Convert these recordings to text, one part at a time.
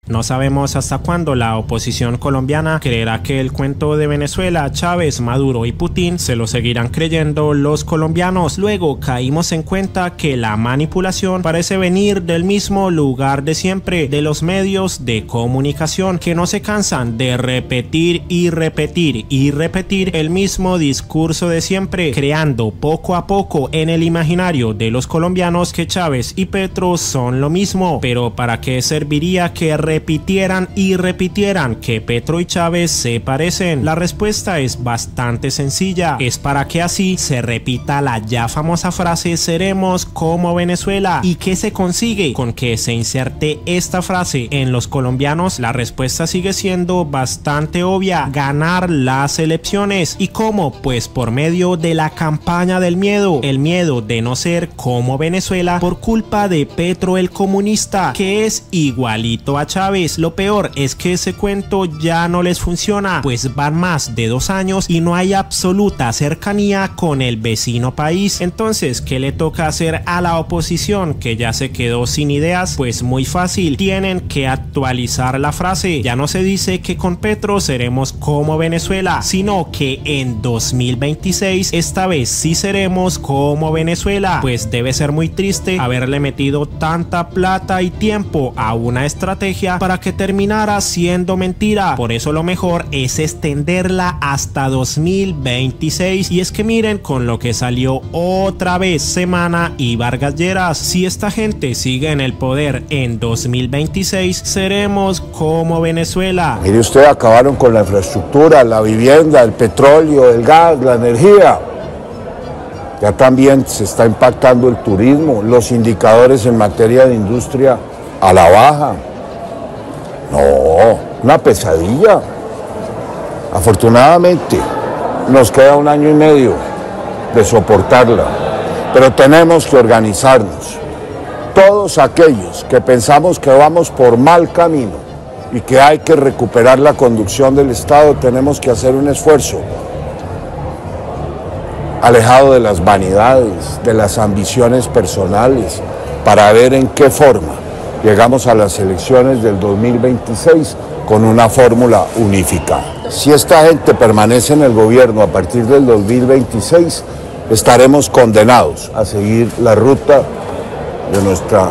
No sabemos hasta cuándo la oposición colombiana creerá que el cuento de Venezuela, Chávez, Maduro y Putin se lo seguirán creyendo los colombianos. Luego caímos en cuenta que la manipulación parece venir del mismo lugar de siempre, de los medios de comunicación, que no se cansan de repetir y repetir y repetir el mismo discurso de siempre, creando poco a poco en el imaginario de los colombianos que Chávez y Petro son lo mismo. Pero ¿para qué serviría que repitieran y repitieran que Petro y Chávez se parecen? La respuesta es bastante sencilla, es para que así se repita la ya famosa frase "seremos como Venezuela". ¿Y qué se consigue con que se inserte esta frase en los colombianos? La respuesta sigue siendo bastante obvia: ganar las elecciones. ¿Y cómo? Pues por medio de la campaña del miedo, el miedo de no ser como Venezuela por culpa de Petro el comunista, que es igualito a Chávez. Lo peor es que ese cuento ya no les funciona, pues van más de 2 años y no hay absoluta cercanía con el vecino país. Entonces, ¿qué le toca hacer a la oposición que ya se quedó sin ideas? Pues muy fácil, tienen que actualizar la frase. Ya no se dice que con Petro seremos como Venezuela, sino que en 2026 esta vez sí seremos como Venezuela. Pues debe ser muy triste haberle metido tanta plata y tiempo a una estrategia para que terminara siendo mentira. Por eso lo mejor es extenderla hasta 2026. Y es que miren con lo que salió otra vez Semana y Vargas Lleras. Si esta gente sigue en el poder en 2026, seremos como Venezuela. Mire usted, acabaron con la infraestructura, la vivienda, el petróleo, el gas, la energía. Ya también se está impactando el turismo, los indicadores en materia de industria a la baja. No, una pesadilla. Afortunadamente, nos queda 1 año y medio de soportarla, pero tenemos que organizarnos. Todos aquellos que pensamos que vamos por mal camino y que hay que recuperar la conducción del Estado, tenemos que hacer un esfuerzo alejado de las vanidades, de las ambiciones personales, para ver en qué forma llegamos a las elecciones del 2026 con una fórmula unificada. Si esta gente permanece en el gobierno a partir del 2026, estaremos condenados a seguir la ruta de nuestros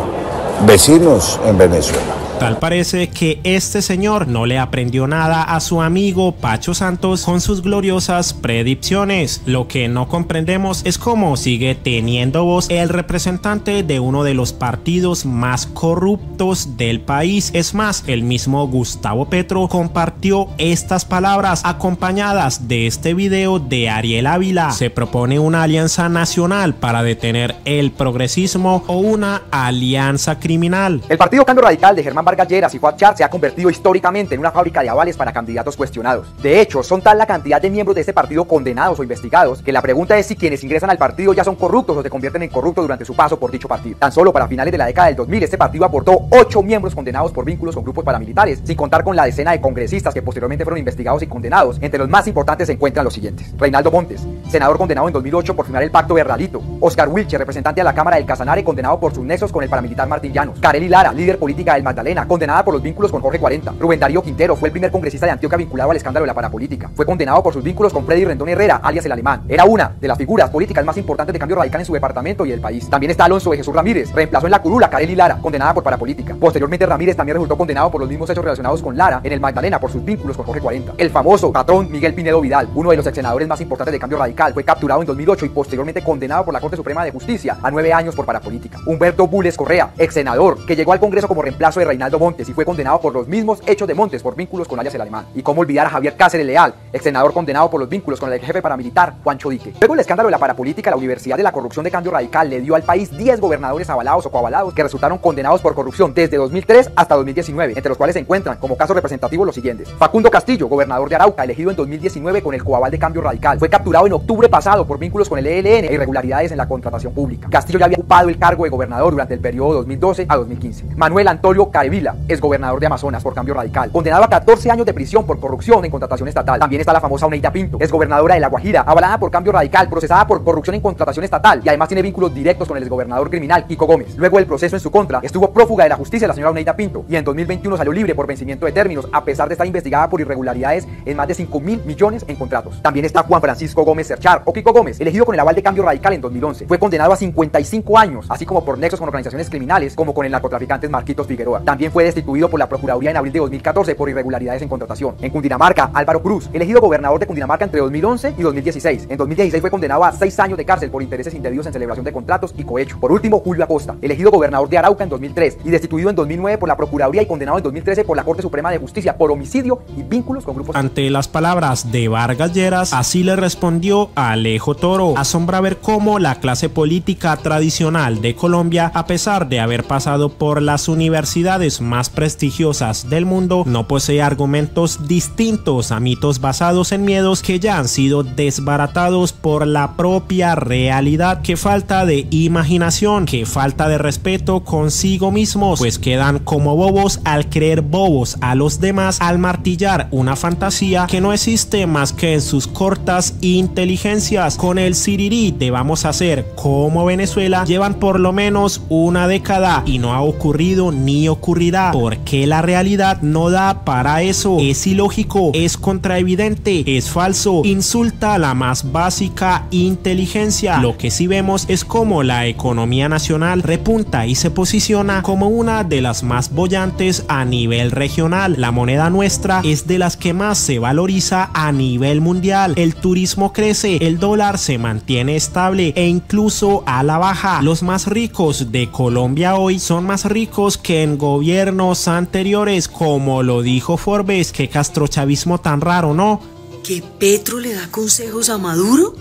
vecinos en Venezuela. Tal parece que este señor no le aprendió nada a su amigo Pacho Santos con sus gloriosas predicciones. Lo que no comprendemos es cómo sigue teniendo voz el representante de uno de los partidos más corruptos del país. Es más, el mismo Gustavo Petro compartió estas palabras acompañadas de este video de Ariel Ávila. Se propone una alianza nacional para detener el progresismo o una alianza criminal. El Partido Cambio Radical de Germán Vargas Lleras y Fuad Char se ha convertido históricamente en una fábrica de avales para candidatos cuestionados. De hecho, son tal la cantidad de miembros de este partido condenados o investigados que la pregunta es si quienes ingresan al partido ya son corruptos o se convierten en corruptos durante su paso por dicho partido. Tan solo para finales de la década del 2000, este partido aportó 8 miembros condenados por vínculos con grupos paramilitares, sin contar con la decena de congresistas que posteriormente fueron investigados y condenados. Entre los más importantes se encuentran los siguientes: Reinaldo Montes, senador condenado en 2008 por firmar el pacto de Realito; Oscar Wilche, representante a la Cámara del Casanare, condenado por sus nexos con el paramilitar Martín Llanos; Carely Lara, líder política del Magdalena, condenada por los vínculos con Jorge 40. Rubén Darío Quintero fue el primer congresista de Antioquia vinculado al escándalo de la parapolítica. Fue condenado por sus vínculos con Freddy Rendón Herrera, alias el Alemán. Era una de las figuras políticas más importantes de Cambio Radical en su departamento y el país. También está Alonso de Jesús Ramírez, reemplazó en la curula a Carely Lara, condenada por parapolítica. Posteriormente, Ramírez también resultó condenado por los mismos hechos relacionados con Lara en el Magdalena por sus vínculos con Jorge 40. El famoso patrón Miguel Pinedo Vidal, uno de los ex senadores más importantes de Cambio Radical, fue capturado en 2008 y posteriormente condenado por la Corte Suprema de Justicia a 9 años por parapolítica. Humberto Bulnes Correa, ex senador, que llegó al Congreso como reemplazo de Reinaldo Montes y fue condenado por los mismos hechos de Montes por vínculos con alias el Alemán. Y cómo olvidar a Javier Cáceres Leal, ex senador condenado por los vínculos con el jefe paramilitar Juancho Dique. Luego del escándalo de la parapolítica, la Universidad de la Corrupción de Cambio Radical le dio al país 10 gobernadores avalados o coavalados que resultaron condenados por corrupción desde 2003 hasta 2019, entre los cuales se encuentran como casos representativos los siguientes: Facundo Castillo, gobernador de Arauca, elegido en 2019 con el coaval de Cambio Radical, fue capturado en octubre octubre pasado por vínculos con el ELN e irregularidades en la contratación pública. Castillo ya había ocupado el cargo de gobernador durante el periodo 2012 a 2015. Manuel Antonio Carevila, exgobernador de Amazonas por Cambio Radical, condenado a 14 años de prisión por corrupción en contratación estatal. También está la famosa Oneida Pinto, exgobernadora de La Guajira, avalada por Cambio Radical, procesada por corrupción en contratación estatal y además tiene vínculos directos con el exgobernador criminal Kiko Gómez. Luego del proceso en su contra, estuvo prófuga de la justicia la señora Oneida Pinto y en 2021 salió libre por vencimiento de términos, a pesar de estar investigada por irregularidades en más de 5.000 millones en contratos. También está Juan Francisco Gómez Cerchar, o Kiko Gómez, elegido con el aval de Cambio Radical en 2011. Fue condenado a 55 años, así como por nexos con organizaciones criminales, como con el narcotraficante Marquitos Figueroa. También fue destituido por la Procuraduría en abril de 2014 por irregularidades en contratación. En Cundinamarca, Álvaro Cruz, elegido gobernador de Cundinamarca entre 2011 y 2016. En 2016 fue condenado a 6 años de cárcel por intereses indebidos en celebración de contratos y cohecho. Por último, Julio Acosta, elegido gobernador de Arauca en 2003 y destituido en 2009 por la Procuraduría y condenado en 2013 por la Corte Suprema de Justicia por homicidio y vínculos con grupos. Ante las palabras de Vargas Lleras, así le respondió Alejo Toro. Asombra ver cómo la clase política tradicional de Colombia, a pesar de haber pasado por las universidades más prestigiosas del mundo, no posee argumentos distintos a mitos basados en miedos que ya han sido desbaratados por la propia realidad. Qué falta de imaginación, qué falta de respeto consigo mismos, pues quedan como bobos al creer bobos a los demás, al martillar una fantasía que no existe más que en sus cortas inteligencias. Con el sirirí de vamos a hacer como Venezuela llevan por lo menos una década y no ha ocurrido ni ocurrirá, porque la realidad no da para eso. Es ilógico, es contraevidente, es falso, insulta a la más básica inteligencia. Lo que sí vemos es cómo la economía nacional repunta y se posiciona como una de las más bollantes a nivel regional. La moneda nuestra es de las que más se valoriza a nivel mundial. El turismo crece, el dólar se mantiene estable e incluso a la baja. Los más ricos de Colombia hoy son más ricos que en gobiernos anteriores, como lo dijo Forbes. Qué castrochavismo tan raro, ¿no? ¿Que Petro le da consejos a Maduro?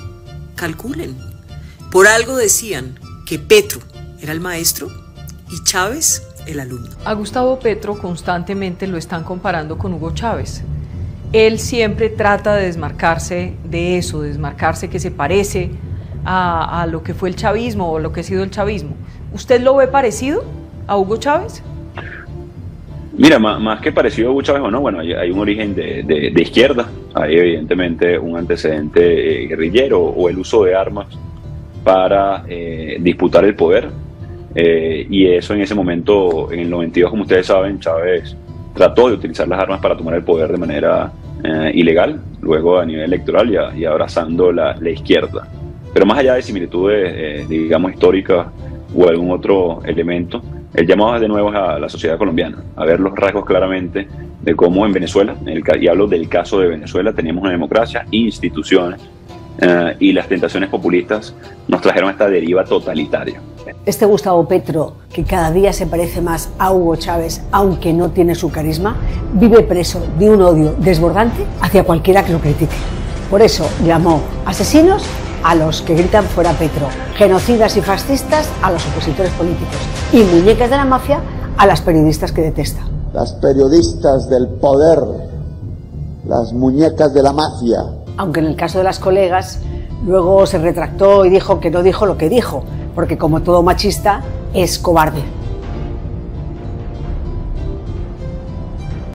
Calculen. Por algo decían que Petro era el maestro y Chávez el alumno. A Gustavo Petro constantemente lo están comparando con Hugo Chávez. Él siempre trata de desmarcarse de eso, desmarcarse que se parece a lo que fue el chavismo o lo que ha sido el chavismo. ¿Usted lo ve parecido a Hugo Chávez? Mira, más que parecido a Hugo Chávez o no, bueno, hay un origen de izquierda, hay evidentemente un antecedente guerrillero o el uso de armas para disputar el poder, y eso en ese momento, en el 92, como ustedes saben, Chávez trató de utilizar las armas para tomar el poder de manera ilegal, luego a nivel electoral y abrazando la izquierda. Pero más allá de similitudes, digamos, históricas o algún otro elemento, el llamado de nuevo a la sociedad colombiana, a ver los rasgos claramente de cómo en Venezuela, y hablo del caso de Venezuela, teníamos una democracia, instituciones, y las tentaciones populistas nos trajeron esta deriva totalitaria. Este Gustavo Petro, que cada día se parece más a Hugo Chávez, aunque no tiene su carisma, vive preso de un odio desbordante hacia cualquiera que lo critique. Por eso llamó asesinos a los que gritan fuera Petro, genocidas y fascistas a los opositores políticos y muñecas de la mafia a las periodistas que detesta. Las periodistas del poder, las muñecas de la mafia. Aunque en el caso de las colegas, luego se retractó y dijo que no dijo lo que dijo, porque como todo machista, es cobarde.